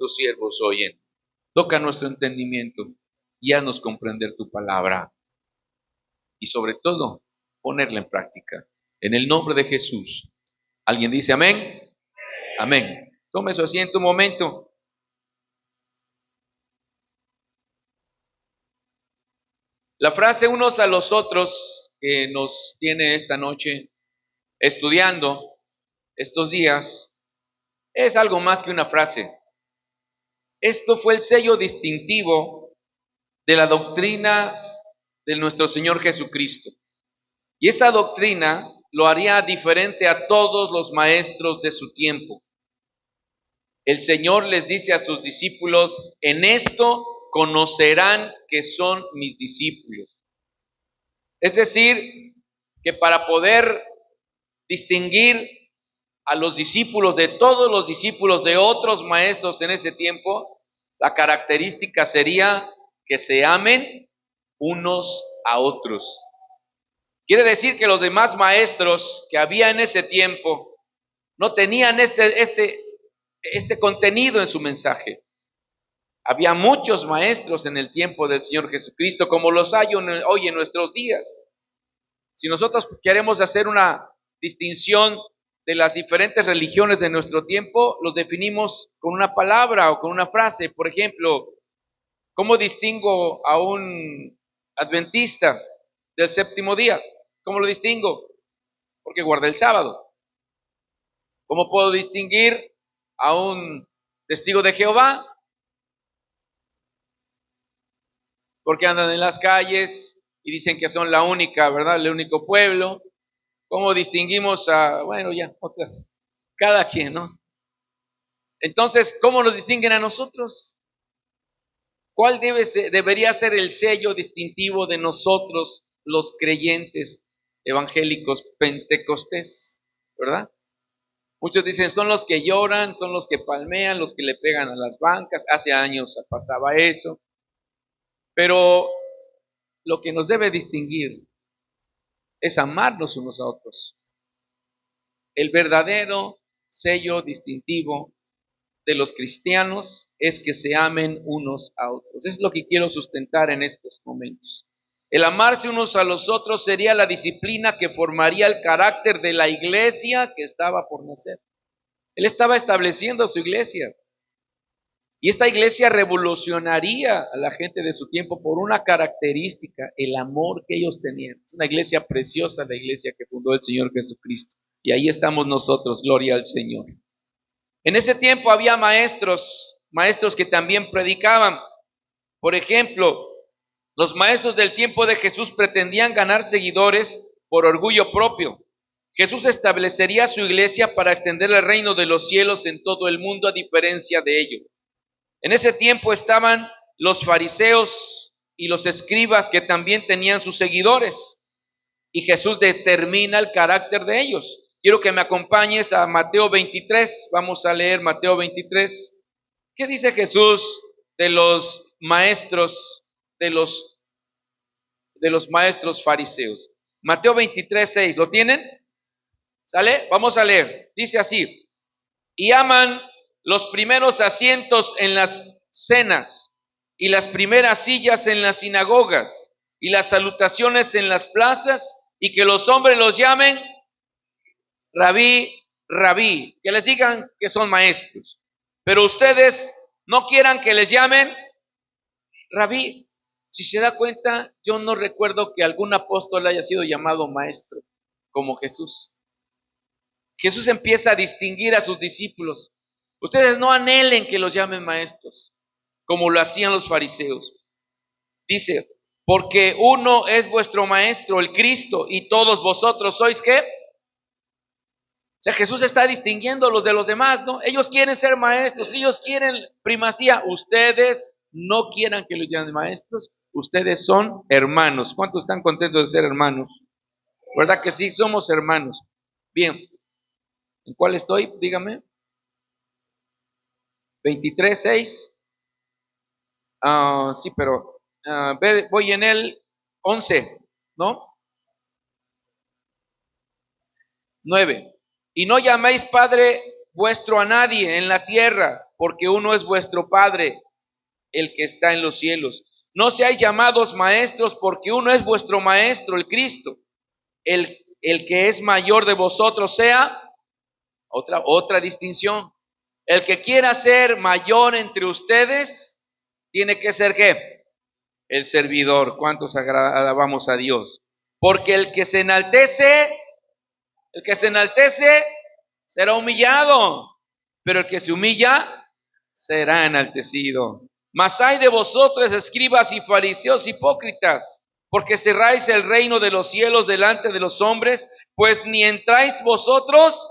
tus siervos oyen. Toca nuestro entendimiento y haznos comprender tu palabra. Y sobre todo, ponerla en práctica. En el nombre de Jesús. ¿Alguien dice amén? Amén. Tome su asiento un momento. La frase unos a los otros que nos tiene esta noche estudiando estos días es algo más que una frase. Esto fue el sello distintivo de la doctrina de nuestro Señor Jesucristo. Y esta doctrina lo haría diferente a todos los maestros de su tiempo. El Señor les dice a sus discípulos, en esto conocerán que son mis discípulos. Es decir, que para poder distinguir a los discípulos de todos los discípulos de otros maestros en ese tiempo, la característica sería que se amen unos a otros. Quiere decir que los demás maestros que había en ese tiempo no tenían este contenido en su mensaje. Había muchos maestros en el tiempo del Señor Jesucristo, como los hay hoy en nuestros días. Si nosotros queremos hacer una distinción de las diferentes religiones de nuestro tiempo, los definimos con una palabra o con una frase. Por ejemplo, ¿cómo distingo a un adventista del séptimo día? ¿Cómo lo distingo? Porque guarda el sábado. ¿Cómo puedo distinguir a un testigo de Jehová? Porque andan en las calles y dicen que son la única, ¿verdad? El único pueblo. ¿Cómo distinguimos otras? Cada quien, ¿no? Entonces, ¿cómo nos distinguen a nosotros? ¿Cuál debería ser el sello distintivo de nosotros, los creyentes evangélicos pentecostés? ¿Verdad? Muchos dicen, son los que lloran, son los que palmean, los que le pegan a las bancas. Hace años pasaba eso. Pero lo que nos debe distinguir es amarnos unos a otros. El verdadero sello distintivo de los cristianos es que se amen unos a otros. Es lo que quiero sustentar en estos momentos. El amarse unos a los otros sería la disciplina que formaría el carácter de la iglesia que estaba por nacer. Él estaba estableciendo su iglesia. Y esta iglesia revolucionaría a la gente de su tiempo por una característica, el amor que ellos tenían. Es una iglesia preciosa, la iglesia que fundó el Señor Jesucristo. Y ahí estamos nosotros, gloria al Señor. En ese tiempo había maestros que también predicaban. Por ejemplo, los maestros del tiempo de Jesús pretendían ganar seguidores por orgullo propio. Jesús establecería su iglesia para extender el reino de los cielos en todo el mundo, a diferencia de ello. En ese tiempo estaban los fariseos y los escribas que también tenían sus seguidores. Y Jesús determina el carácter de ellos. Quiero que me acompañes a Mateo 23. Vamos a leer Mateo 23. ¿Qué dice Jesús de los maestros, de los maestros fariseos? Mateo 23, 6. ¿Lo tienen? ¿Sale? Vamos a leer. Dice así: y aman los primeros asientos en las cenas, y las primeras sillas en las sinagogas, y las salutaciones en las plazas, y que los hombres los llamen rabí, rabí, que les digan que son maestros. Pero ustedes no quieran que les llamen rabí. Si se da cuenta, yo no recuerdo que algún apóstol haya sido llamado maestro como Jesús. Jesús empieza a distinguir a sus discípulos. Ustedes no anhelen que los llamen maestros, como lo hacían los fariseos. Dice, porque uno es vuestro maestro, el Cristo, y todos vosotros sois ¿qué? O sea, Jesús está distinguiendo a los de los demás, ¿no? Ellos quieren ser maestros, ellos quieren primacía. Ustedes no quieran que los llamen maestros, ustedes son hermanos. ¿Cuántos están contentos de ser hermanos? ¿Verdad que sí? Somos hermanos. Bien. ¿En cuál estoy? Dígame. 23, 6. Sí, pero voy en el 11, ¿no? 9. Y no llaméis Padre vuestro a nadie en la tierra, porque uno es vuestro Padre, el que está en los cielos. No seáis llamados maestros, porque uno es vuestro Maestro, el Cristo. El que es mayor de vosotros sea, otra distinción. El que quiera ser mayor entre ustedes, tiene que ser ¿qué? El servidor. ¿Cuántos alabamos a Dios? Porque el que se enaltece será humillado, pero el que se humilla será enaltecido. Mas hay de vosotros, escribas y fariseos hipócritas, porque cerráis el reino de los cielos delante de los hombres, pues ni entráis vosotros,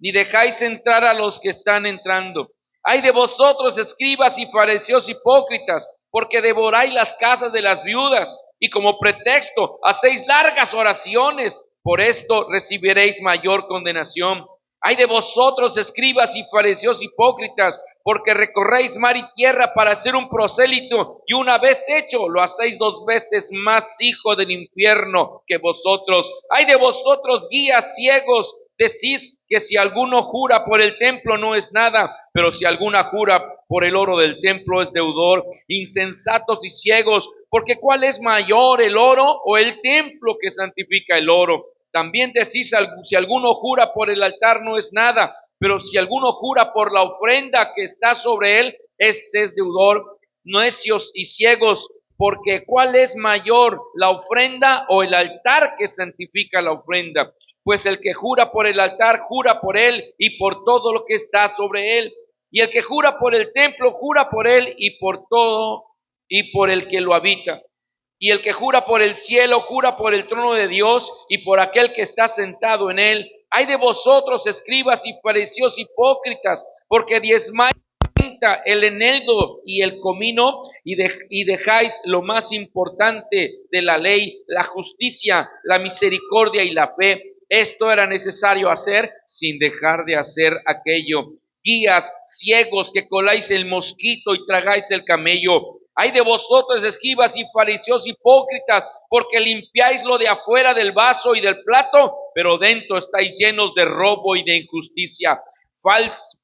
ni dejáis entrar a los que están entrando. Hay de vosotros, escribas y fariseos hipócritas, porque devoráis las casas de las viudas, y como pretexto hacéis largas oraciones. Por esto recibiréis mayor condenación. Hay de vosotros, escribas y fariseos hipócritas, porque recorréis mar y tierra para hacer un prosélito, y una vez hecho, lo hacéis 2 veces más hijo del infierno que vosotros. Hay de vosotros, guías ciegos, decís que si alguno jura por el templo no es nada, pero si alguna jura por el oro del templo es deudor. Insensatos y ciegos, porque ¿cuál es mayor, el oro o el templo que santifica el oro? También decís, si alguno jura por el altar no es nada, pero si alguno jura por la ofrenda que está sobre él, este es deudor. Necios y ciegos, porque ¿cuál es mayor, la ofrenda o el altar que santifica la ofrenda? Pues el que jura por el altar, jura por él y por todo lo que está sobre él. Y el que jura por el templo, jura por él y por todo y por el que lo habita. Y el que jura por el cielo, jura por el trono de Dios y por aquel que está sentado en él. Hay de vosotros, escribas y fariseos hipócritas, porque diezmáis el eneldo y el comino y dejáis lo más importante de la ley, la justicia, la misericordia y la fe. Esto era necesario hacer sin dejar de hacer aquello. Guías ciegos que coláis el mosquito y tragáis el camello. Hay de vosotros, escribas y fariseos hipócritas, porque limpiáis lo de afuera del vaso y del plato, pero dentro estáis llenos de robo y de injusticia.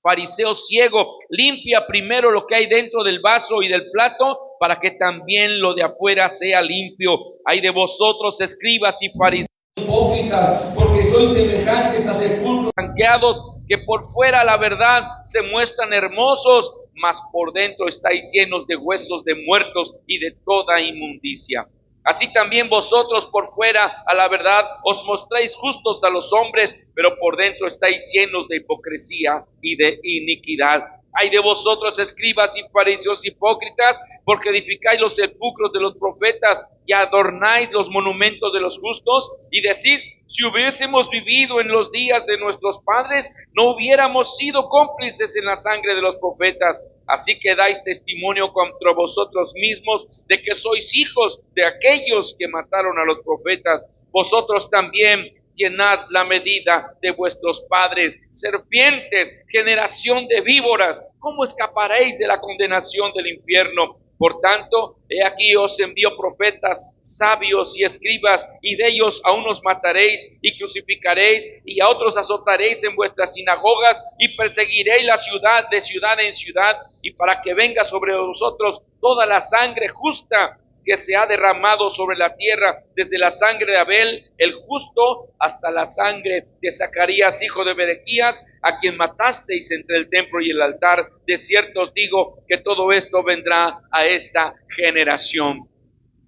Fariseo ciego, limpia primero lo que hay dentro del vaso y del plato, para que también lo de afuera sea limpio. Hay de vosotros, escribas y fariseos hipócritas, porque sois semejantes a sepulcros blanqueados, que por fuera la verdad se muestran hermosos, mas por dentro estáis llenos de huesos de muertos y de toda inmundicia. Así también vosotros por fuera a la verdad os mostráis justos a los hombres, pero por dentro estáis llenos de hipocresía y de iniquidad. Hay de vosotros, escribas y fariseos hipócritas, porque edificáis los sepulcros de los profetas y adornáis los monumentos de los justos, y decís, si hubiésemos vivido en los días de nuestros padres, no hubiéramos sido cómplices en la sangre de los profetas. Así que dais testimonio contra vosotros mismos de que sois hijos de aquellos que mataron a los profetas. Vosotros también llenad la medida de vuestros padres. Serpientes, generación de víboras, ¿cómo escaparéis de la condenación del infierno? Por tanto, he aquí os envío profetas, sabios y escribas, y de ellos a unos mataréis y crucificaréis, y a otros azotaréis en vuestras sinagogas, y perseguiréis la ciudad de ciudad en ciudad, y para que venga sobre vosotros toda la sangre justa que se ha derramado sobre la tierra, desde la sangre de Abel, el justo, hasta la sangre de Zacarías, hijo de Berequías, a quien matasteis entre el templo y el altar. De cierto os digo que todo esto vendrá a esta generación.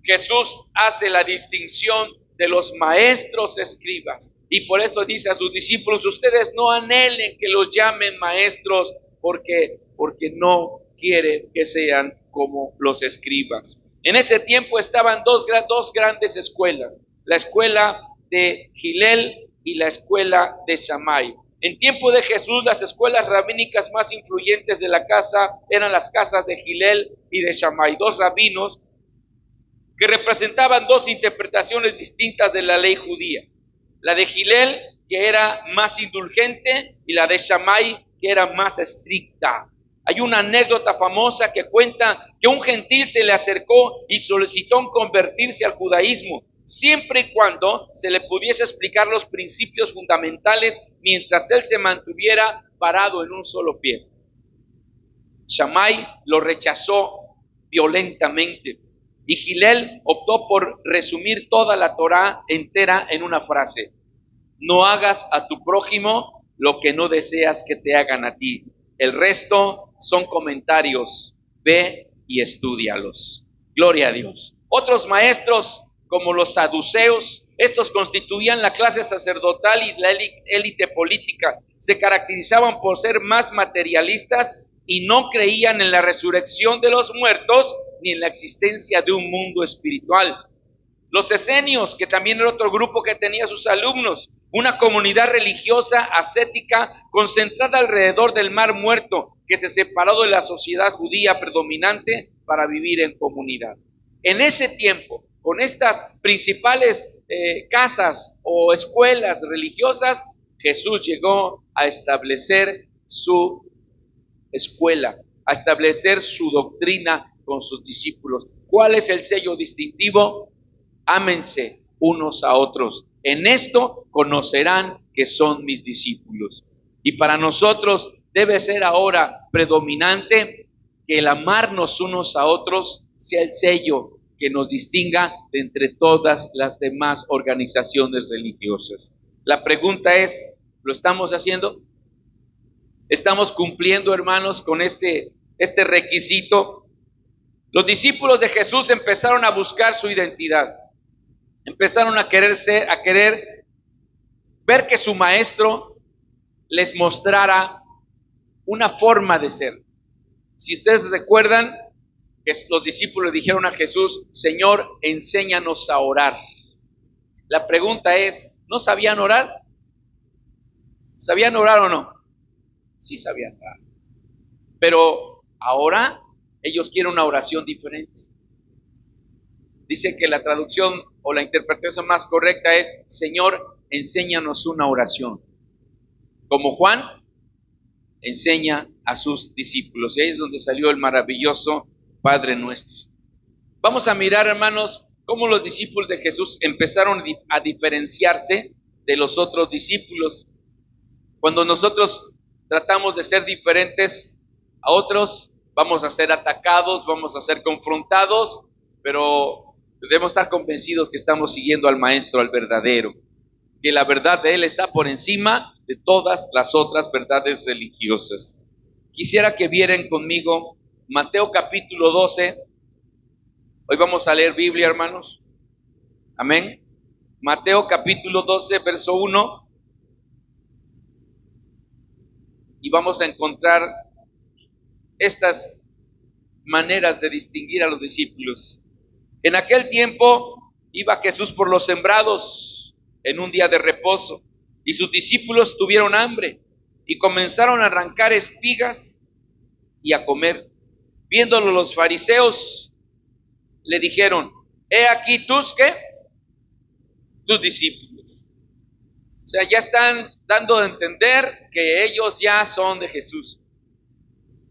Jesús hace la distinción de los maestros escribas, y por eso dice a sus discípulos, ustedes no anhelen que los llamen maestros, porque no quieren que sean como los escribas. En ese tiempo estaban dos grandes escuelas, la escuela de Hillel y la escuela de Shammai. En tiempo de Jesús, las escuelas rabínicas más influyentes de la casa eran las casas de Hillel y de Shammai, 2 rabinos que representaban 2 interpretaciones distintas de la ley judía. La de Hillel, que era más indulgente, y la de Shammai, que era más estricta. Hay una anécdota famosa que cuenta que un gentil se le acercó y solicitó convertirse al judaísmo. siempre y cuando se le pudiese explicar los principios fundamentales mientras él se mantuviera parado en un solo pie. Shammai lo rechazó violentamente y Hillel optó por resumir toda la Torá entera en una frase: no hagas a tu prójimo lo que no deseas que te hagan a ti. El resto son comentarios, ve y estúdialos. Gloria a Dios. Otros maestros, como los saduceos, estos constituían la clase sacerdotal y la élite política. Se caracterizaban por ser más materialistas y no creían en la resurrección de los muertos ni en la existencia de un mundo espiritual. Los esenios, que también era otro grupo que tenía sus alumnos, una comunidad religiosa ascética concentrada alrededor del Mar Muerto, que se separó de la sociedad judía predominante para vivir en comunidad. En ese tiempo, con estas principales casas o escuelas religiosas, Jesús llegó a establecer su escuela, a establecer su doctrina con sus discípulos. ¿Cuál es el sello distintivo? Ámense unos a otros. En esto conocerán que son mis discípulos. Y para nosotros debe ser ahora predominante que el amarnos unos a otros sea el sello que nos distinga de entre todas las demás organizaciones religiosas. La pregunta es, ¿lo estamos haciendo? ¿Estamos cumpliendo, hermanos, con este requisito? Los discípulos de Jesús empezaron a buscar su identidad. Empezaron a querer ver que su maestro les mostrara una forma de ser. Si ustedes recuerdan, que los discípulos dijeron a Jesús: Señor, enséñanos a orar. La pregunta es, ¿no sabían orar? ¿Sabían orar o no? Sí sabían orar. Pero ahora ellos quieren una oración diferente. Dice que la traducción o la interpretación más correcta es: Señor, enséñanos una oración, como Juan enseña a sus discípulos. Y ahí es donde salió el maravilloso Padre Nuestro. Vamos a mirar, hermanos, cómo los discípulos de Jesús empezaron a diferenciarse de los otros discípulos. Cuando nosotros tratamos de ser diferentes a otros, vamos a ser atacados, vamos a ser confrontados, pero debemos estar convencidos que estamos siguiendo al Maestro, al verdadero, que la verdad de Él está por encima de todas las otras verdades religiosas. Quisiera que vieran conmigo Mateo capítulo 12. Hoy vamos a leer Biblia, hermanos. Amén. Mateo capítulo 12, verso 1. Y vamos a encontrar estas maneras de distinguir a los discípulos. En aquel tiempo iba Jesús por los sembrados en un día de reposo, y sus discípulos tuvieron hambre y comenzaron a arrancar espigas y a comer. Viéndolo los fariseos, le dijeron: he aquí tus, ¿qué? Tus discípulos. O sea, ya están dando a entender que ellos ya son de Jesús.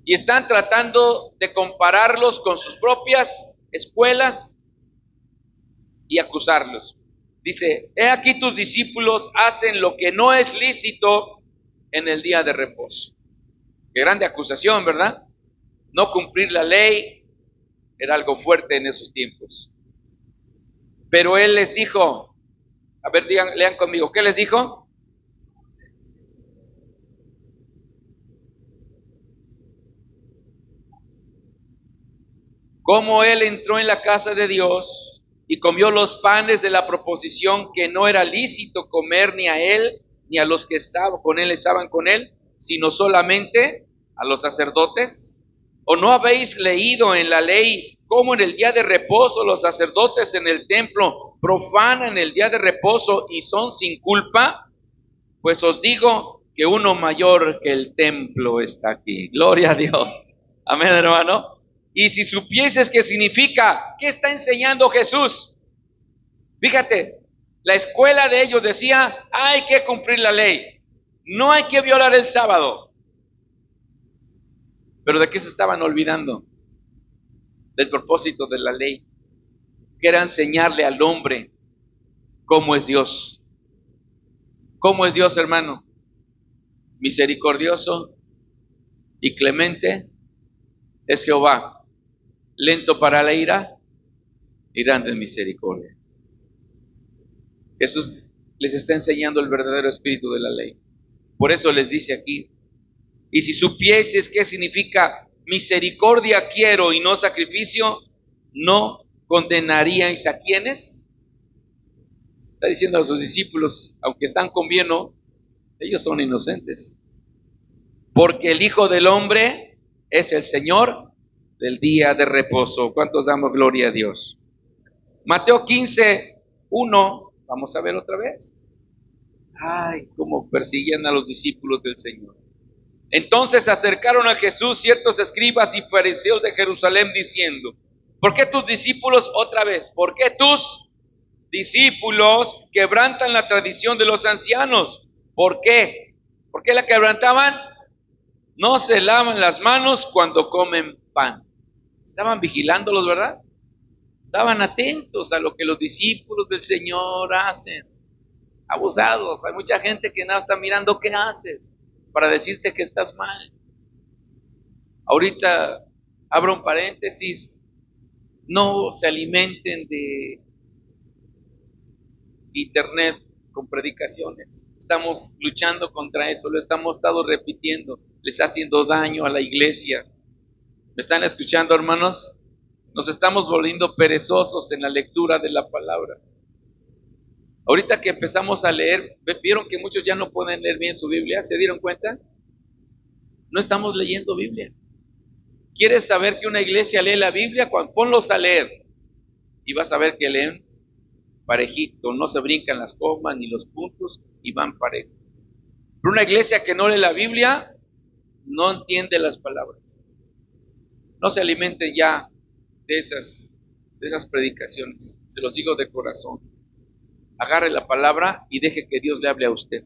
Y están tratando de compararlos con sus propias escuelas y acusarlos. Dice: he aquí tus discípulos hacen lo que no es lícito en el día de reposo. Qué grande acusación, ¿verdad? No cumplir la ley era algo fuerte en esos tiempos. Pero él les dijo, a ver, lean conmigo, ¿qué les dijo? Cómo él entró en la casa de Dios y comió los panes de la proposición que no era lícito comer ni a él ni a los que estaban con él, sino solamente a los sacerdotes. ¿O no habéis leído en la ley cómo en el día de reposo los sacerdotes en el templo profanan el día de reposo y son sin culpa? Pues os digo que uno mayor que el templo está aquí. Gloria a Dios. Amén, hermano. Y si supieses qué significa, ¿qué está enseñando Jesús? Fíjate, la escuela de ellos decía: hay que cumplir la ley, no hay que violar el sábado. Pero ¿de qué se estaban olvidando? Del propósito de la ley, que era enseñarle al hombre ¿Cómo es Dios? ¿Cómo es Dios, hermano? Misericordioso y clemente es Jehová, lento para la ira y grande en misericordia. Jesús les está enseñando el verdadero espíritu de la ley. Por eso les dice aquí, y si supieses qué significa misericordia quiero y no sacrificio, ¿no condenaríais a quienes? Está diciendo a sus discípulos, aunque están con bien, no, ellos son inocentes. Porque el Hijo del Hombre es el Señor del día de reposo. ¿Cuántos damos gloria a Dios? Mateo 15:1, vamos a ver otra vez. Ay, cómo persiguen a los discípulos del Señor. Entonces se acercaron a Jesús ciertos escribas y fariseos de Jerusalén diciendo, ¿por qué tus discípulos, otra vez, por qué tus discípulos quebrantan la tradición de los ancianos? ¿Por qué? ¿Por qué la quebrantaban? No se lavan las manos cuando comen pan. Estaban vigilándolos, ¿verdad? Estaban atentos a lo que los discípulos del Señor hacen. Abusados. Hay mucha gente que nada está mirando qué haces para decirte que estás mal. Ahorita abro un paréntesis. No se alimenten de internet con predicaciones. Estamos luchando contra eso, lo estamos estado repitiendo. Le está haciendo daño a la iglesia. ¿Me están escuchando, hermanos? Nos estamos volviendo perezosos en la lectura de la palabra. Ahorita que empezamos a leer, vieron que muchos ya no pueden leer bien su Biblia, ¿se dieron cuenta? No estamos leyendo Biblia. ¿Quieres saber que una iglesia lee la Biblia? Ponlos a leer y vas a ver que leen parejito, no se brincan las comas ni los puntos y van parejos. Pero una iglesia que no lee la Biblia no entiende las palabras. No se alimenten ya de esas predicaciones, se los digo de corazón. Agarre la palabra y deje que Dios le hable a usted.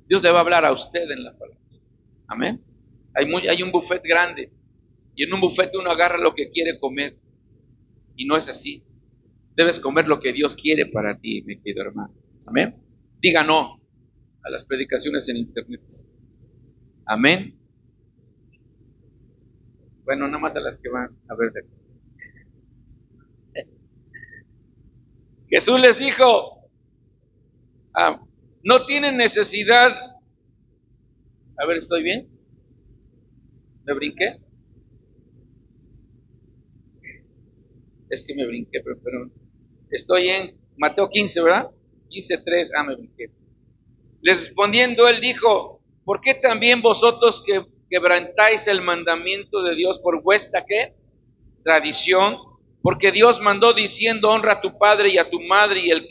Dios le va a hablar a usted en la palabra. Amén. Hay un buffet grande y en un buffet uno agarra lo que quiere comer y no es así. Debes comer lo que Dios quiere para ti, mi querido hermano. Amén. Diga no a las predicaciones en internet. Amén. Bueno, nada más a las que van a ver de aquí. Jesús les dijo, no tienen necesidad. A ver, ¿estoy bien? ¿Me brinqué? Es que me brinqué, pero estoy en Mateo 15, ¿verdad? 15:3, me brinqué. Les respondiendo, él dijo, ¿por qué también vosotros que quebrantáis el mandamiento de Dios por vuestra, ¿qué? Tradición, porque Dios mandó diciendo, honra a tu padre y a tu madre, y el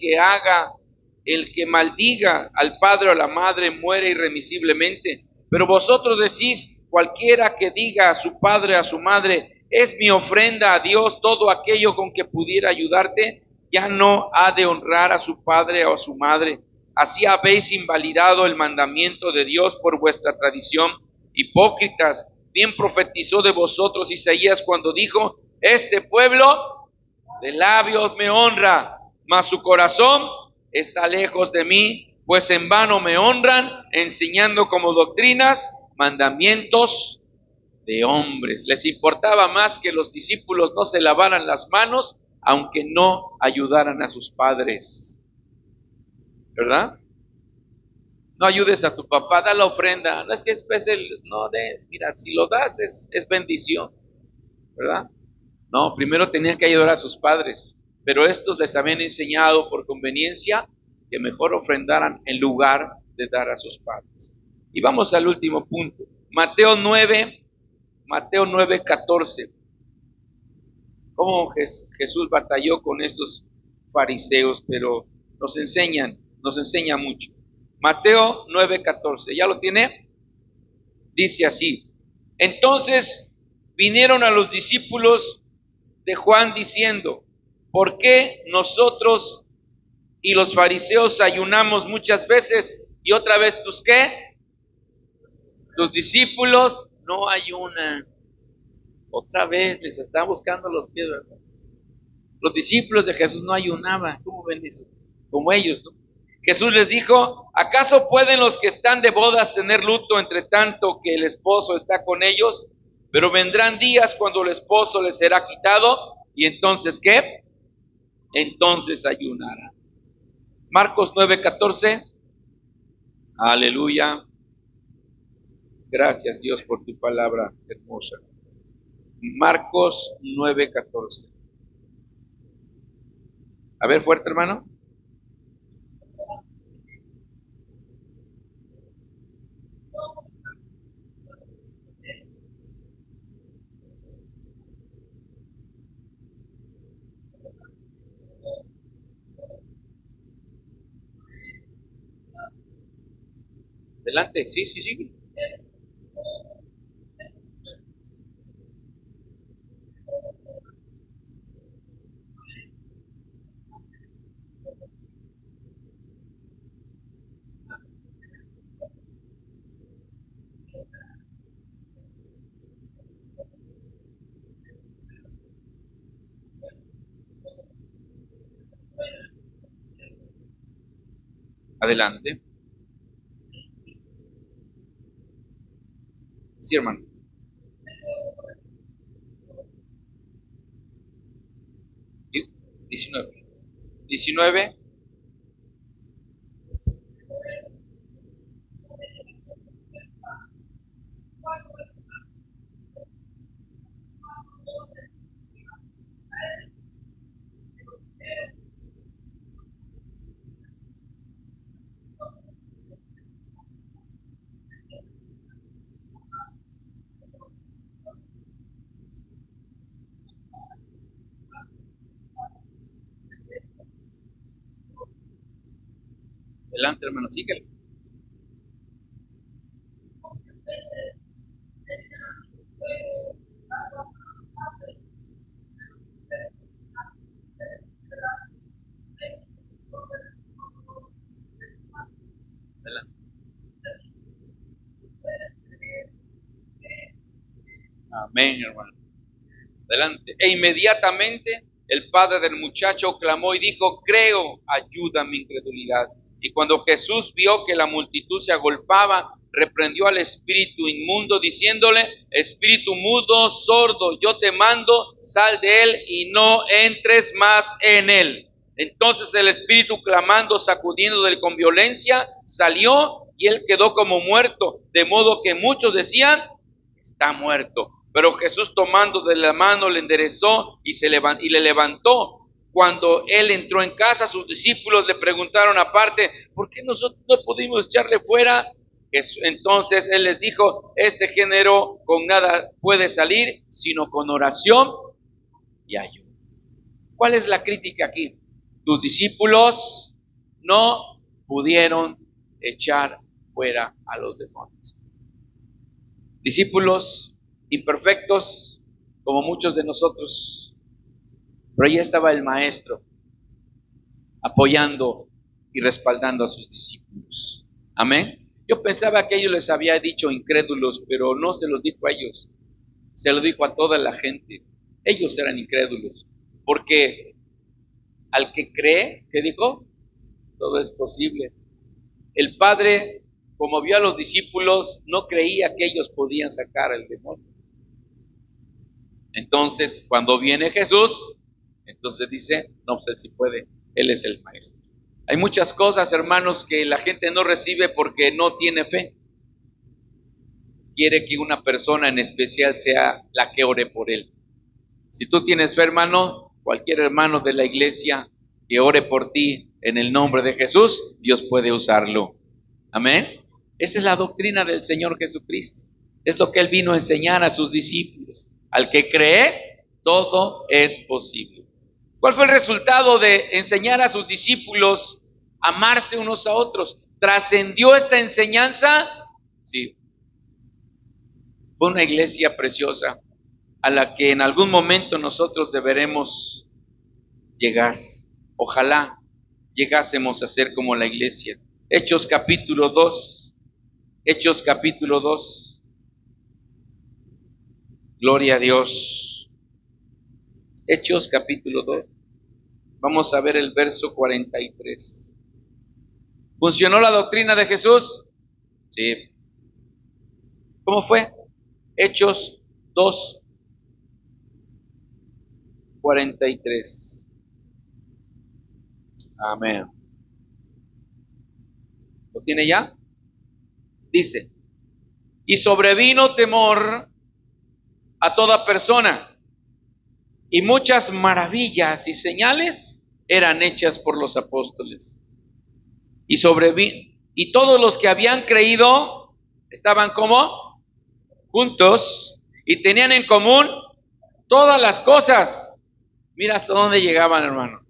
que maldiga al padre o a la madre muere irremisiblemente. Pero vosotros decís, cualquiera que diga a su padre o a su madre, es mi ofrenda a Dios, todo aquello con que pudiera ayudarte, ya no ha de honrar a su padre o a su madre. Así habéis invalidado el mandamiento de Dios por vuestra tradición. Hipócritas, bien profetizó de vosotros Isaías cuando dijo, este pueblo de labios me honra, mas su corazón está lejos de mí, pues en vano me honran, enseñando como doctrinas mandamientos de hombres. Les importaba más que los discípulos no se lavaran las manos, aunque no ayudaran a sus padres. ¿Verdad? No ayudes a tu papá, da la ofrenda. No es que mira, si lo das es bendición. ¿Verdad? No, primero tenían que ayudar a sus padres, pero estos les habían enseñado por conveniencia que mejor ofrendaran en lugar de dar a sus padres. Y vamos al último punto. Mateo 9:14. Cómo Jesús batalló con estos fariseos, pero nos enseña mucho. Mateo 9:14, ¿ya lo tiene? Dice así, entonces vinieron a los discípulos de Juan diciendo, ¿por qué nosotros y los fariseos ayunamos muchas veces y otra vez tus qué? Tus discípulos no ayunan. Otra vez les están buscando los pies, ¿verdad? Los discípulos de Jesús no ayunaban. ¿Cómo ven eso? como ellos, ¿no? Jesús les dijo, ¿acaso pueden los que están de bodas tener luto entre tanto que el esposo está con ellos? Pero vendrán días cuando el esposo les será quitado y entonces ¿qué? Entonces ayunarán. Marcos 9:14. Aleluya. Gracias Dios por tu palabra hermosa. Marcos 9:14. A ver, fuerte hermano. Adelante, sí, sí, sí. Adelante. Sí, hermano. 19. 19. Adelante, hermano, síguele. Adelante. Amén, hermano. Adelante. E inmediatamente el padre del muchacho clamó y dijo, creo, ayuda mi incredulidad. Y cuando Jesús vio que la multitud se agolpaba, reprendió al espíritu inmundo, diciéndole, espíritu mudo, sordo, yo te mando, sal de él y no entres más en él. Entonces el espíritu, clamando, sacudiendo de él con violencia, salió y él quedó como muerto, de modo que muchos decían, está muerto. Pero Jesús, tomando de la mano, le enderezó y le levantó. Cuando él entró en casa, sus discípulos le preguntaron aparte, ¿por qué nosotros no pudimos echarle fuera? Entonces él les dijo, este género con nada puede salir, sino con oración y ayuno. ¿Cuál es la crítica aquí? Tus discípulos no pudieron echar fuera a los demonios. Discípulos imperfectos, como muchos de nosotros, pero ahí estaba el maestro apoyando y respaldando a sus discípulos. Amén. Yo pensaba que ellos les había dicho incrédulos, pero no se los dijo a ellos, se lo dijo a toda la gente. Ellos eran incrédulos, porque al que cree, ¿qué dijo? Todo es posible. El Padre, como vio a los discípulos, no creía que ellos podían sacar al demonio. Entonces, cuando viene Jesús, entonces dice, no, pues él sí puede, él es el maestro. Hay muchas cosas, hermanos, que la gente no recibe porque no tiene fe. Quiere que una persona en especial sea la que ore por él. Si tú tienes fe, hermano, cualquier hermano de la iglesia que ore por ti en el nombre de Jesús, Dios puede usarlo. Amén. Esa es la doctrina del Señor Jesucristo. Es lo que Él vino a enseñar a sus discípulos. Al que cree, todo es posible. ¿Cuál fue el resultado de enseñar a sus discípulos a amarse unos a otros? ¿Trascendió esta enseñanza? Sí. Fue una iglesia preciosa a la que en algún momento nosotros deberemos llegar. Ojalá llegásemos a ser como la iglesia. Hechos capítulo 2. Hechos capítulo 2. Gloria a Dios. Hechos capítulo 2. Vamos a ver el verso 43. ¿Funcionó la doctrina de Jesús? Sí. ¿Cómo fue? Hechos 2:43. Amén. ¿Lo tiene ya? Dice, y sobrevino temor a toda persona, y muchas maravillas y señales eran hechas por los apóstoles. Y todos los que habían creído estaban como juntos y tenían en común todas las cosas. Mira hasta dónde llegaban, hermano.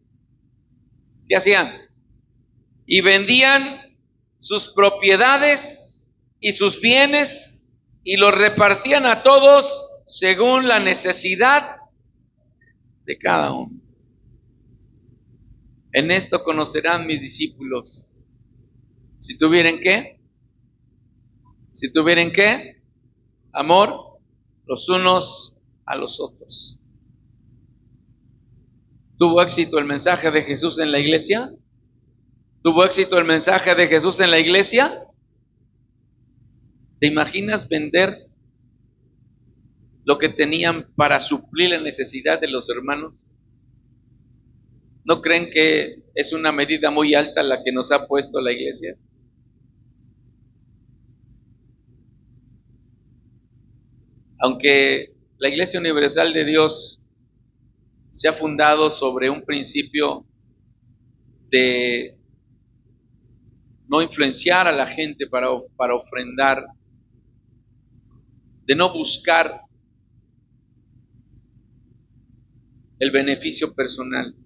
¿Qué hacían? Y vendían sus propiedades y sus bienes y los repartían a todos según la necesidad de cada uno. En esto conocerán mis discípulos. Si tuvieran qué, si tuvieran qué, amor los unos a los otros. ¿Tuvo éxito el mensaje de Jesús en la iglesia? ¿Tuvo éxito el mensaje de Jesús en la iglesia? ¿Te imaginas vender lo que tenían para suplir la necesidad de los hermanos? ¿No creen que es una medida muy alta la que nos ha puesto la iglesia? Aunque la Iglesia Universal de Dios se ha fundado sobre un principio de no influenciar a la gente para ofrendar, de no buscar el beneficio personal.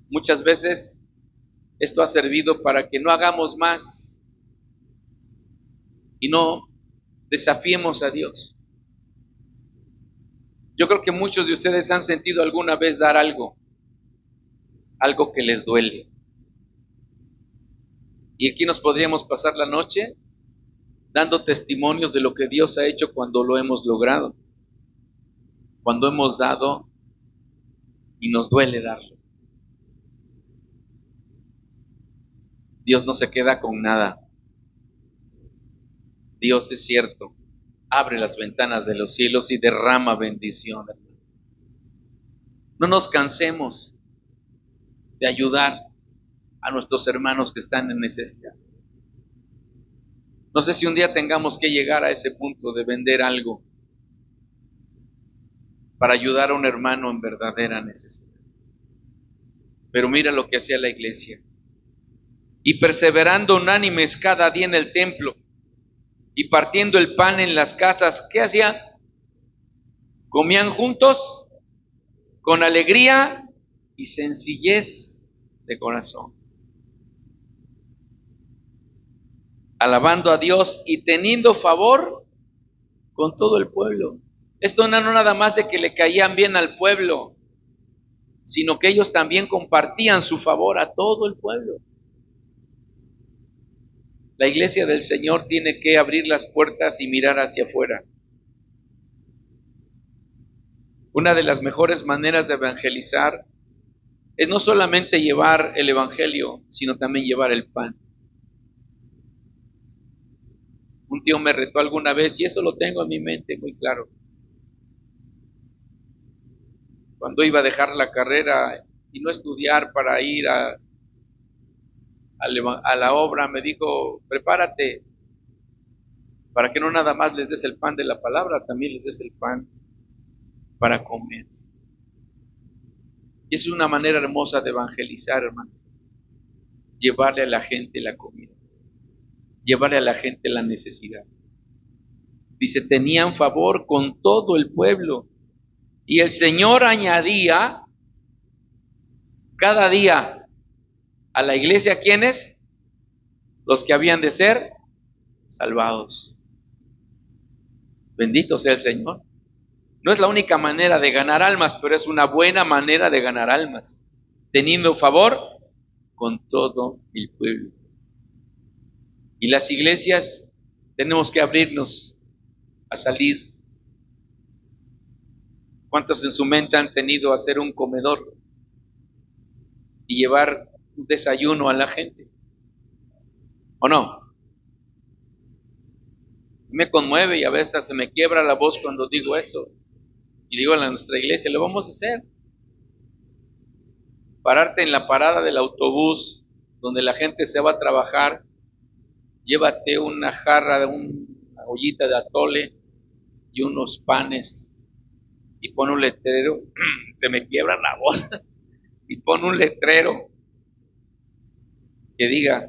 Muchas veces esto ha servido para que no hagamos más y no desafiemos a Dios. Yo creo que muchos de ustedes han sentido alguna vez dar algo que les duele. Y aquí nos podríamos pasar la noche dando testimonios de lo que Dios ha hecho cuando lo hemos logrado, cuando hemos dado y nos duele darlo. Dios no se queda con nada. Dios es cierto, abre las ventanas de los cielos y derrama bendición. No nos cansemos de ayudar a nuestros hermanos que están en necesidad. No sé si un día tengamos que llegar a ese punto de vender algo para ayudar a un hermano en verdadera necesidad. Pero mira lo que hacía la iglesia. Y perseverando unánimes cada día en el templo y partiendo el pan en las casas, ¿qué hacían? Comían juntos con alegría y sencillez de corazón, alabando a Dios y teniendo favor con todo el pueblo. Esto no nada más de que le caían bien al pueblo, sino que ellos también compartían su favor a todo el pueblo. La iglesia del Señor tiene que abrir las puertas y mirar hacia afuera. Una de las mejores maneras de evangelizar es no solamente llevar el evangelio, sino también llevar el pan. Un tío me retó alguna vez y eso lo tengo en mi mente muy claro. Cuando iba a dejar la carrera y no estudiar para ir a la obra, me dijo, prepárate para que no nada más les des el pan de la palabra, también les des el pan para comer. Y es una manera hermosa de evangelizar, hermano. Llevarle a la gente la comida, llevarle a la gente la necesidad. Dice, tenían favor con todo el pueblo. Y el Señor añadía cada día a la iglesia, ¿quiénes? Los que habían de ser salvados. Bendito sea el Señor. No es la única manera de ganar almas, pero es una buena manera de ganar almas, teniendo favor con todo el pueblo. Y las iglesias tenemos que abrirnos a salir ¿Cuántos en su mente han tenido hacer un comedor y llevar un desayuno a la gente? ¿O no? Me conmueve y a veces hasta se me quiebra la voz cuando digo eso. Y digo a nuestra iglesia, lo vamos a hacer. Pararte en la parada del autobús donde la gente se va a trabajar, llévate una jarra, una ollita de atole y unos panes y pon un letrero, se me quiebra la voz, y pon un letrero que diga,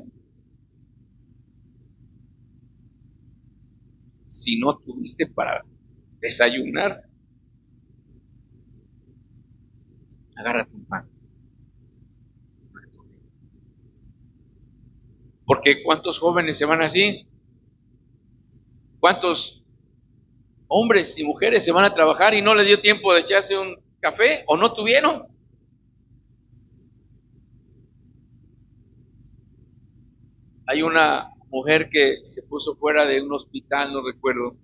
si no tuviste para desayunar, agárrate un pan. Porque ¿cuántos jóvenes se van así? ¿Cuántos hombres y mujeres se van a trabajar y no les dio tiempo de echarse un café o no tuvieron? Hay una mujer que se puso fuera de un hospital, no recuerdo,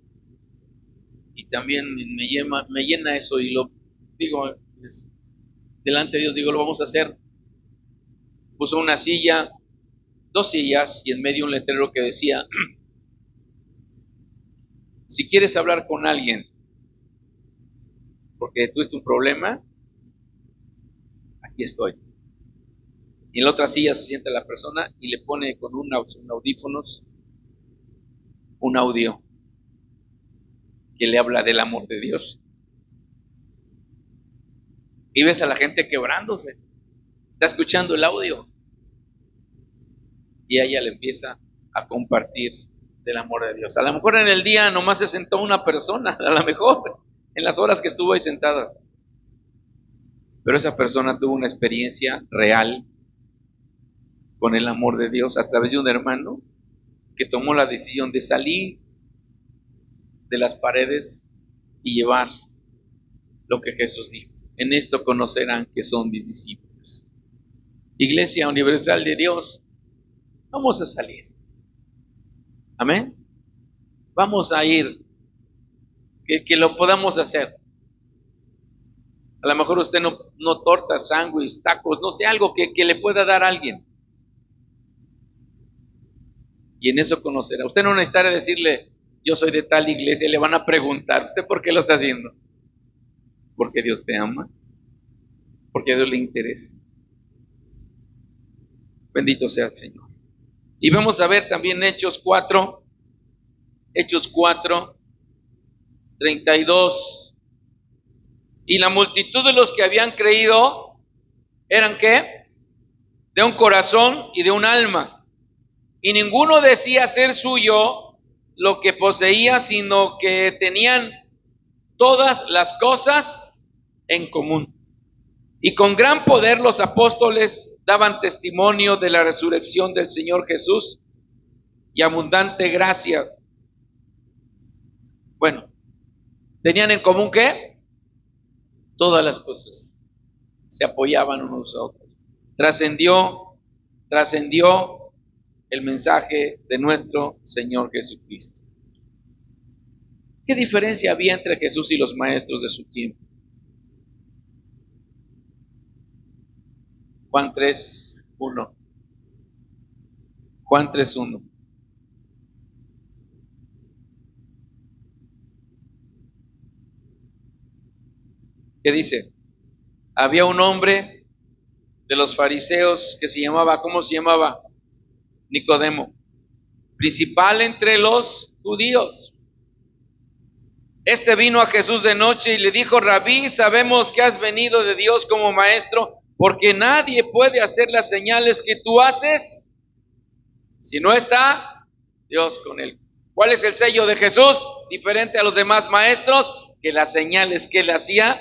y también me llena eso y lo digo, delante de Dios digo, lo vamos a hacer. Puso una silla, dos sillas y en medio un letrero que decía, si quieres hablar con alguien porque tuviste un problema, aquí estoy. Y en la otra silla se sienta la persona y le pone con un audífonos un audio que le habla del amor de Dios. Y ves a la gente quebrándose. Está escuchando el audio. Y ella le empieza a compartir del amor de Dios. A lo mejor en el día nomás se sentó una persona, a lo mejor en las horas que estuvo ahí sentada. Pero esa persona tuvo una experiencia real con el amor de Dios a través de un hermano que tomó la decisión de salir de las paredes y llevar lo que Jesús dijo. En esto conocerán que son mis discípulos. Iglesia Universal de Dios, vamos a salir. Amén. Vamos a ir. Que lo podamos hacer. A lo mejor usted no tortas, sándwiches, tacos, no sé, algo que le pueda dar a alguien. Y en eso conocerá. Usted no necesita decirle, yo soy de tal iglesia, y le van a preguntar, ¿usted por qué lo está haciendo? Porque Dios te ama, porque a Dios le interesa. Bendito sea el Señor. Y vamos a ver también Hechos 4, 32. Y la multitud de los que habían creído, ¿eran qué? De un corazón y de un alma. Y ninguno decía ser suyo lo que poseía, sino que tenían todas las cosas en común. Y con gran poder los apóstoles daban testimonio de la resurrección del Señor Jesús y abundante gracia. Bueno, ¿tenían en común qué? Todas las cosas. Se apoyaban unos a otros. Trascendió el mensaje de nuestro Señor Jesucristo. ¿Qué diferencia había entre Jesús y los maestros de su tiempo? Juan 3:1. Juan 3:1. ¿Qué dice? Había un hombre de los fariseos que se llamaba, ¿cómo se llamaba? Nicodemo, principal entre los judíos. Este vino a Jesús de noche y le dijo, Rabí, sabemos que has venido de Dios como maestro, porque nadie puede hacer las señales que tú haces si no está Dios con él. ¿Cuál es el sello de Jesús? Diferente a los demás maestros, que las señales que él hacía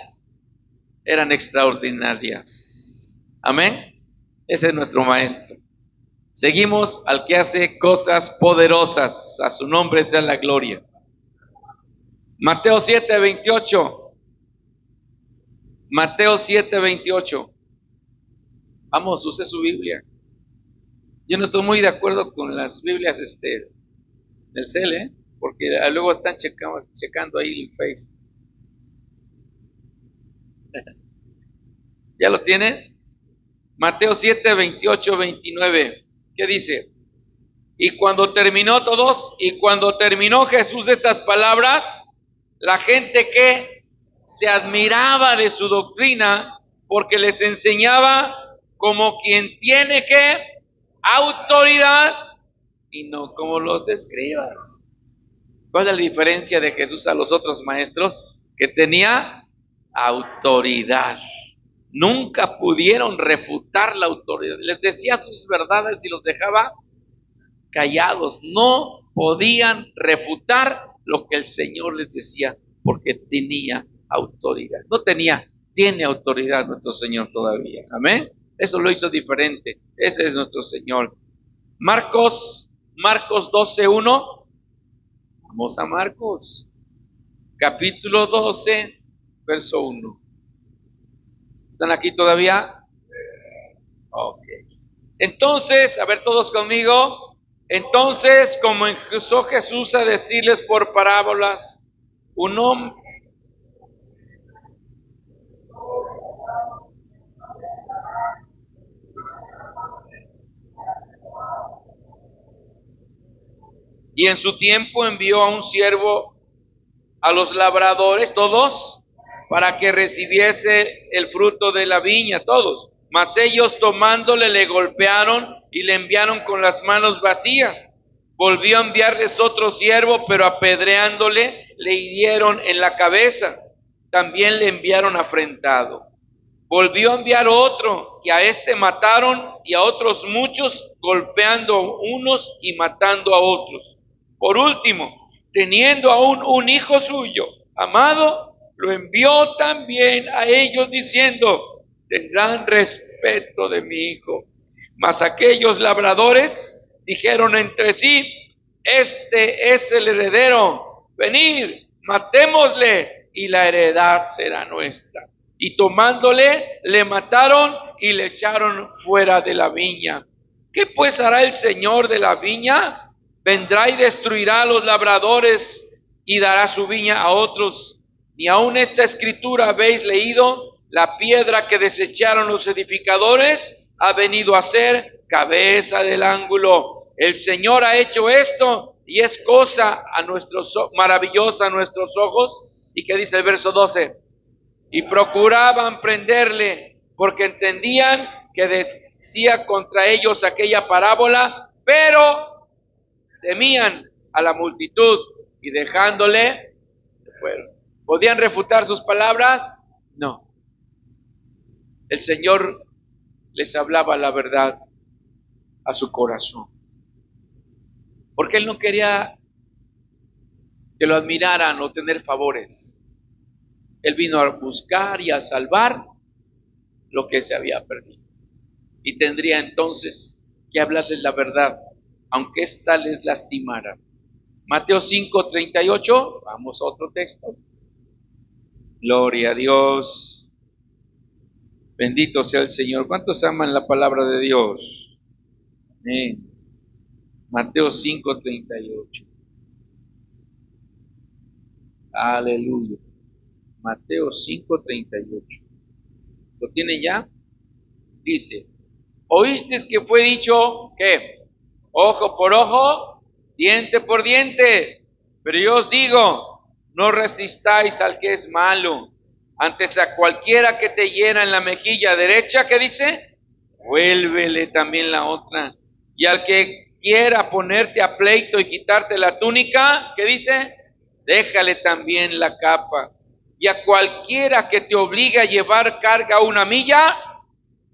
eran extraordinarias. Amén. Ese es nuestro maestro. Seguimos al que hace cosas poderosas. A su nombre sea la gloria. Mateo 7:28. Mateo 7:28. Vamos, use su Biblia. Yo no estoy muy de acuerdo con las Biblias del CEL, porque luego están checando ahí el Face. ¿Ya lo tienen? Mateo 7, 28, 29. ¿Qué dice? Y cuando terminó Jesús de estas palabras, la gente que se admiraba de su doctrina, porque les enseñaba como quien tiene que autoridad y no como los escribas. ¿Cuál es la diferencia de Jesús a los otros maestros? Que tenía autoridad. Nunca pudieron refutar la autoridad. Les decía sus verdades y los dejaba callados. No podían refutar lo que el Señor les decía porque tenía autoridad. No tenía, tiene autoridad nuestro Señor todavía. Amén. Eso lo hizo diferente. Este es nuestro Señor. Marcos 12:1. Vamos a Marcos, capítulo 12, verso 1. ¿Están aquí todavía? Ok. Entonces, a ver todos conmigo. Entonces, como empezó Jesús a decirles por parábolas, un hombre. Y en su tiempo envió a un siervo a los labradores, todos, para que recibiese el fruto de la viña, todos. Mas ellos tomándole le golpearon y le enviaron con las manos vacías. Volvió a enviarles otro siervo, pero apedreándole le hirieron en la cabeza. También le enviaron afrentado. Volvió a enviar otro, y a este mataron, y a otros muchos, golpeando a unos y matando a otros. Por último, teniendo aún un hijo suyo, amado, lo envió también a ellos diciendo, tendrán respeto de mi hijo. Mas aquellos labradores dijeron entre sí, este es el heredero, venid, matémosle, y la heredad será nuestra. Y tomándole, le mataron y le echaron fuera de la viña. ¿Qué pues hará el Señor de la viña? Vendrá y destruirá a los labradores y dará su viña a otros. Ni aun esta escritura habéis leído, la piedra que desecharon los edificadores ha venido a ser cabeza del ángulo. El Señor ha hecho esto y es cosa maravillosa a nuestros ojos. ¿Y qué dice el verso 12? Y procuraban prenderle, porque entendían que decía contra ellos aquella parábola, pero temían a la multitud y dejándole, se fueron. ¿Podían refutar sus palabras? No. El Señor les hablaba la verdad a su corazón, porque Él no quería que lo admiraran o tener favores. Él vino a buscar y a salvar lo que se había perdido. Y tendría entonces que hablarles la verdad, aunque ésta les lastimara. Mateo 5:38, vamos a otro texto. Gloria a Dios. Bendito sea el Señor. ¿Cuántos aman la palabra de Dios? Amén. Mateo 5:38. Aleluya. Mateo 5:38. ¿Lo tienen ya? Dice, ¿oísteis que fue dicho qué? Ojo por ojo, diente por diente. Pero yo os digo, no resistáis al que es malo. Antes a cualquiera que te hiera en la mejilla derecha, ¿qué dice? Vuélvele también la otra. Y al que quiera ponerte a pleito y quitarte la túnica, ¿qué dice? Déjale también la capa. Y a cualquiera que te obligue a llevar carga 1 milla,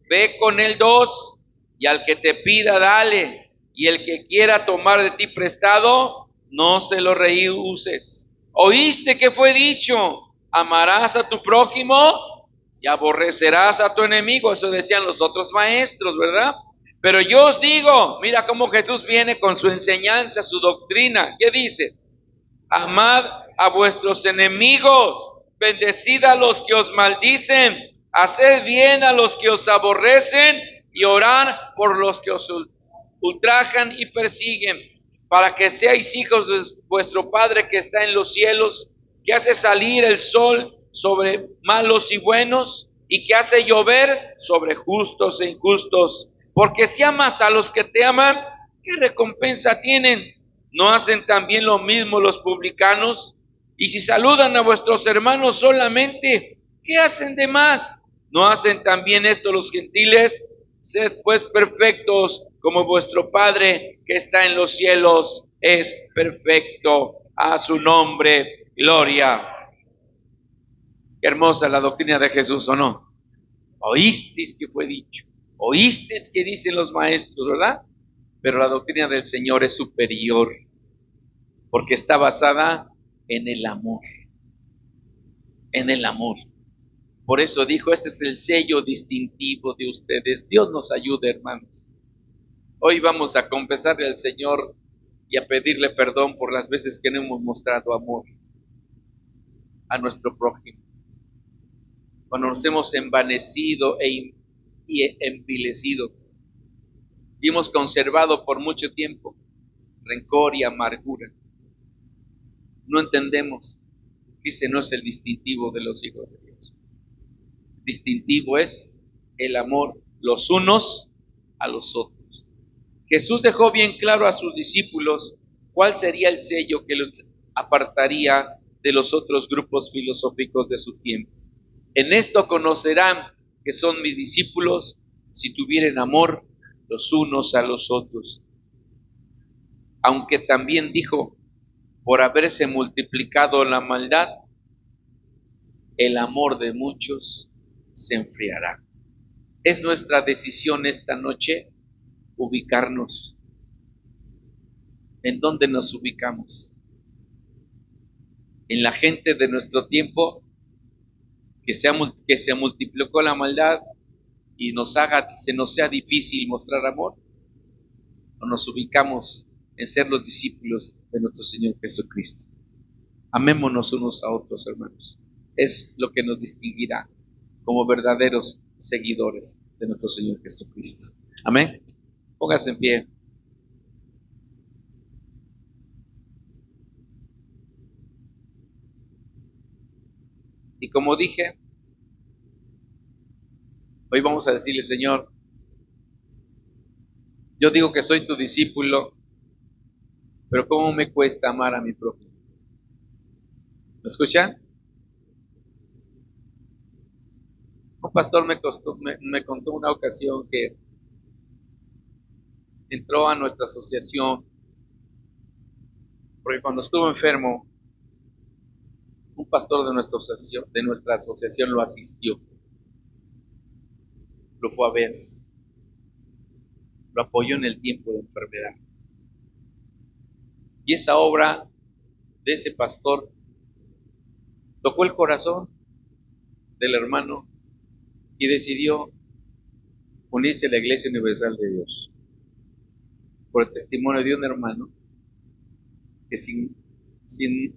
ve con él 2, y al que te pida, dale, y el que quiera tomar de ti prestado, no se lo rehuses. ¿Oíste que fue dicho? Amarás a tu prójimo y aborrecerás a tu enemigo. Eso decían los otros maestros, ¿verdad? Pero yo os digo, mira cómo Jesús viene con su enseñanza, su doctrina. ¿Qué dice? Amad a vuestros enemigos, bendecid a los que os maldicen, haced bien a los que os aborrecen y orad por los que os ultrajan y persiguen, para que seáis hijos de vuestro Padre que está en los cielos, que hace salir el sol sobre malos y buenos, y que hace llover sobre justos e injustos. Porque si amas a los que te aman, ¿qué recompensa tienen? ¿No hacen también lo mismo los publicanos? Y si saludan a vuestros hermanos solamente, ¿qué hacen de más? ¿No hacen también esto los gentiles? Sed pues perfectos, como vuestro Padre que está en los cielos es perfecto. A su nombre, gloria. Qué hermosa la doctrina de Jesús, ¿o no? Oísteis que fue dicho, oísteis que dicen los maestros, ¿verdad? Pero la doctrina del Señor es superior, porque está basada en el amor, en el amor. Por eso dijo, este es el sello distintivo de ustedes. Dios nos ayude, hermanos. Hoy vamos a confesarle al Señor y a pedirle perdón por las veces que no hemos mostrado amor a nuestro prójimo. Cuando nos hemos envanecido y envilecido y hemos conservado por mucho tiempo rencor y amargura. No entendemos que ese no es el distintivo de los hijos de Dios. El distintivo es el amor los unos a los otros. Jesús dejó bien claro a sus discípulos cuál sería el sello que los apartaría de los otros grupos filosóficos de su tiempo. En esto conocerán que son mis discípulos si tuvieren amor los unos a los otros. Aunque también dijo, por haberse multiplicado la maldad, el amor de muchos se enfriará. Es nuestra decisión esta noche ubicarnos. ¿En dónde nos ubicamos? En la gente de nuestro tiempo que se multiplicó la maldad y se nos sea difícil mostrar amor, o nos ubicamos en ser los discípulos de nuestro Señor Jesucristo. Amémonos unos a otros, hermanos. Es lo que nos distinguirá como verdaderos seguidores de nuestro Señor Jesucristo. Amén. Póngase en pie. Y como dije, hoy vamos a decirle, Señor, yo digo que soy tu discípulo, pero ¿cómo me cuesta amar a mi prójimo? ¿Me escuchan? Un pastor me contó una ocasión que entró a nuestra asociación, porque cuando estuvo enfermo, un pastor de nuestra asociación lo asistió, lo fue a ver, lo apoyó en el tiempo de enfermedad. Y esa obra de ese pastor tocó el corazón del hermano y decidió unirse a la Iglesia Universal de Dios. Por el testimonio de un hermano que sin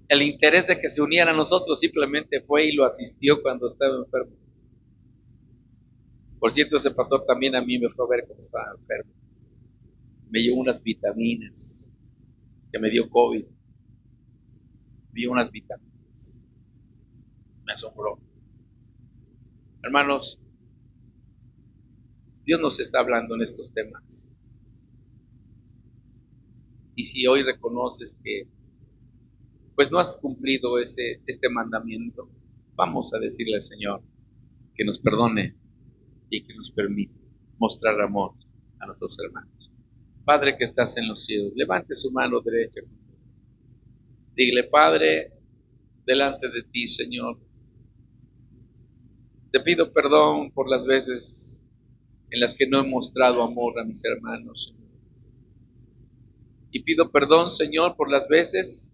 el interés de que se uniera a nosotros, simplemente fue y lo asistió cuando estaba enfermo. Por cierto, ese pastor también a mí me fue a ver cuando estaba enfermo. Me dio unas vitaminas, que me dio COVID. Me dio unas vitaminas. Me asombró. Hermanos, Dios nos está hablando en estos temas. Y si hoy reconoces que pues no has cumplido este mandamiento, vamos a decirle al Señor que nos perdone y que nos permita mostrar amor a nuestros hermanos. Padre que estás en los cielos, levante su mano derecha. Dile, Padre, delante de ti, Señor, te pido perdón por las veces en las que no he mostrado amor a mis hermanos. Y pido perdón, Señor, por las veces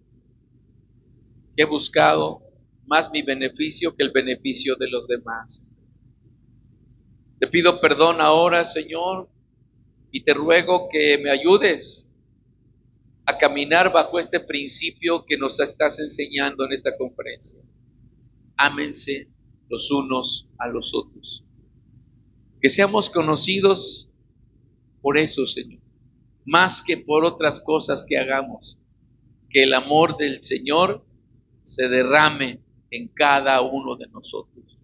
que he buscado más mi beneficio que el beneficio de los demás. Te pido perdón ahora, Señor, y te ruego que me ayudes a caminar bajo este principio que nos estás enseñando en esta conferencia. Ámense los unos a los otros. Que seamos conocidos por eso, Señor, más que por otras cosas que hagamos. Que el amor del Señor se derrame en cada uno de nosotros.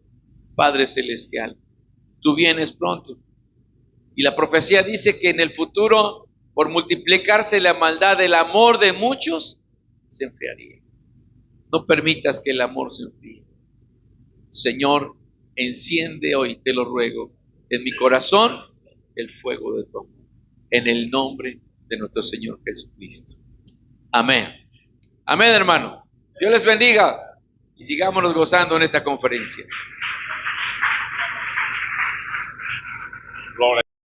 Padre Celestial, tú vienes pronto. Y la profecía dice que en el futuro, por multiplicarse la maldad, el amor de muchos se enfriaría. No permitas que el amor se enfríe. Señor, enciende hoy, te lo ruego, en mi corazón el fuego de tu amor. En el nombre de nuestro Señor Jesucristo. Amén. Amén, hermano. Dios les bendiga y sigámonos gozando en esta conferencia.